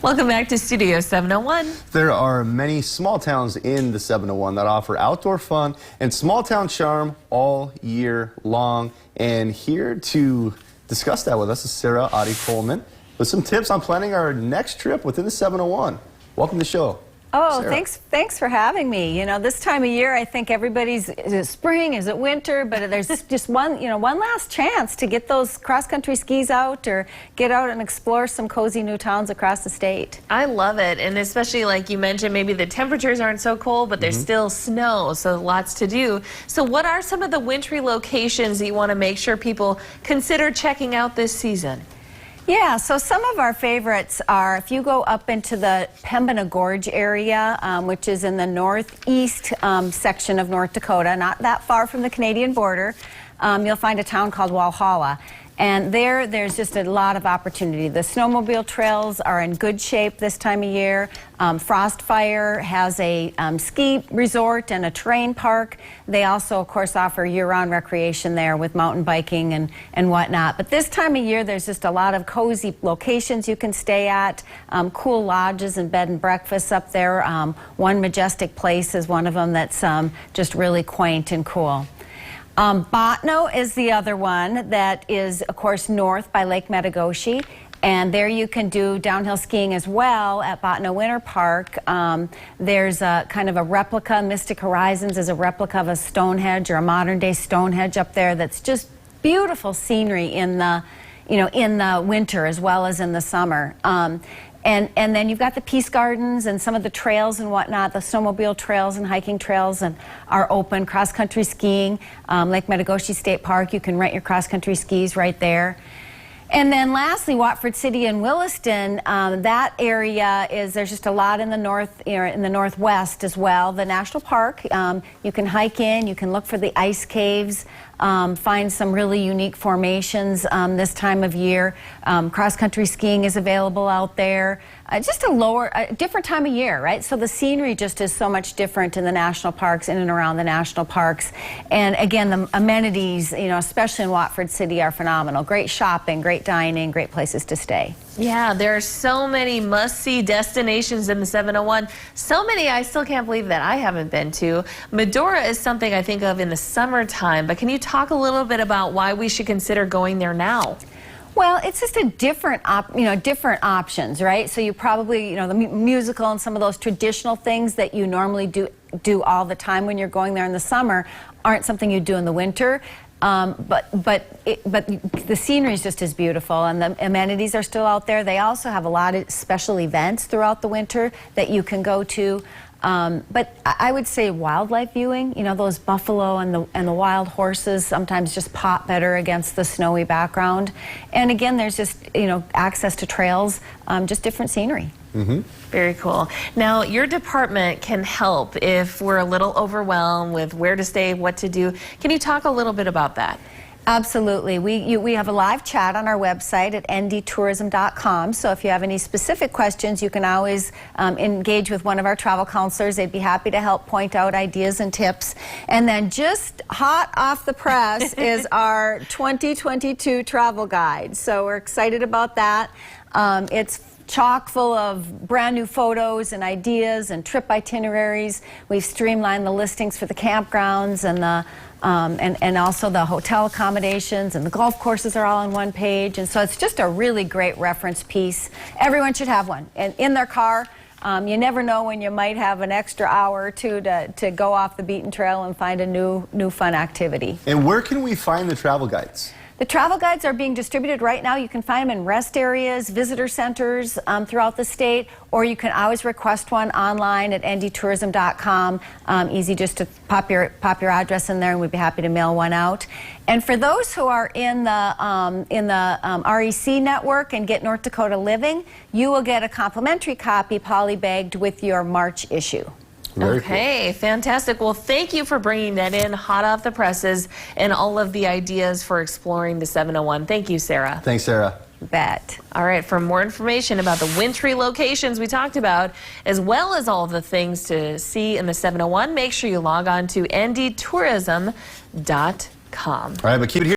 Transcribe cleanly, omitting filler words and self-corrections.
Welcome back to Studio 701. There are many small towns in the 701 that offer outdoor fun and small town charm all year long. And here to discuss that with us is Sarah Coleman with some tips on planning our next trip within the 701. Welcome to the show. Oh, Sarah. thanks for having me. You know, this time of year, I think everybody's, is it spring, is it winter? But there's just one last chance to get those cross-country skis out or get out and explore some cozy new towns across the state. I love it, and especially like you mentioned, maybe the temperatures aren't so cold, but there's still snow, so lots to do. So what are some of the wintry locations that you want to make sure people consider checking out this season? Yeah, so some of our favorites are, if you go up into the Pembina Gorge area, which is in the northeast section of North Dakota, not that far from the Canadian border, you'll find a town called Walhalla. And there's just a lot of opportunity. The snowmobile trails are in good shape this time of year. Frostfire has a ski resort and a terrain park. They also, of course, offer year-round recreation there with mountain biking and whatnot. But this time of year, there's just a lot of cozy locations you can stay at, cool lodges and bed and breakfasts up there. One Majestic Place is one of them that's just really quaint and cool. Botno is the other one that is, of course, north by Lake Metagoshi. And there you can do downhill skiing as well at Botno Winter Park. There's a kind of a replica, Mystic Horizons is a replica of a Stonehenge or a modern-day Stonehenge up there that's just beautiful scenery in the, in the winter as well as in the summer. And then you've got the Peace Gardens and some of the trails and whatnot, the snowmobile trails and hiking trails are open, cross-country skiing. Lake Metagoshi State Park, you can rent your cross-country skis right there. And then lastly, Watford City and Williston, that area there's just a lot in the north, in the northwest as well. The national park, you can hike in, you can look for the ice caves, find some really unique formations this time of year. Cross-country skiing is available out there. Just a different time of year, right? So the scenery just is so much different in the national parks, in and around the national parks. And again, the amenities, especially in Watford City, are phenomenal. Great shopping, great dining, great places to stay. Yeah, there are so many must-see destinations in the 701. So many I still can't believe that I haven't been to. Medora is something I think of in the summertime, but can you talk a little bit about why we should consider going there now? Well, it's just a different options, right? So you probably, the musical and some of those traditional things that you normally do all the time when you're going there in the summer aren't something you do in the winter. But the scenery is just as beautiful, and the amenities are still out there. They also have a lot of special events throughout the winter that you can go to. But I would say wildlife viewing, those buffalo and the wild horses sometimes just pop better against the snowy background. And again, there's just, access to trails, just different scenery. Very cool. Now, your department can help if we're a little overwhelmed with where to stay, what to do. Can you talk a little bit about that? Absolutely. We have a live chat on our website at ndtourism.com. So if you have any specific questions, you can always engage with one of our travel counselors. They'd be happy to help point out ideas and tips. And then just hot off the press is our 2022 travel guide. So we're excited about that. It's chock full of brand new photos and ideas and trip itineraries. We've streamlined the listings for the campgrounds and and also the hotel accommodations, and the golf courses are all on one page. And so it's just a really great reference piece. Everyone should have one in their car. You never know when you might have an extra hour or two to go off the beaten trail and find a new fun activity. And where can we find the travel guides? The travel guides are being distributed right now. You can find them in rest areas, visitor centers throughout the state, or you can always request one online at ndtourism.com. Easy just to pop your address in there, and we'd be happy to mail one out. And for those who are in the REC network and get North Dakota Living, you will get a complimentary copy polybagged with your March issue. Okay, fantastic. Well, thank you for bringing that in hot off the presses and all of the ideas for exploring the 701. Thank you, Sarah. Thanks, Sarah. Bet. All right, for more information about the wintry locations we talked about, as well as all of the things to see in the 701, make sure you log on to ndtourism.com. All right, but keep it here.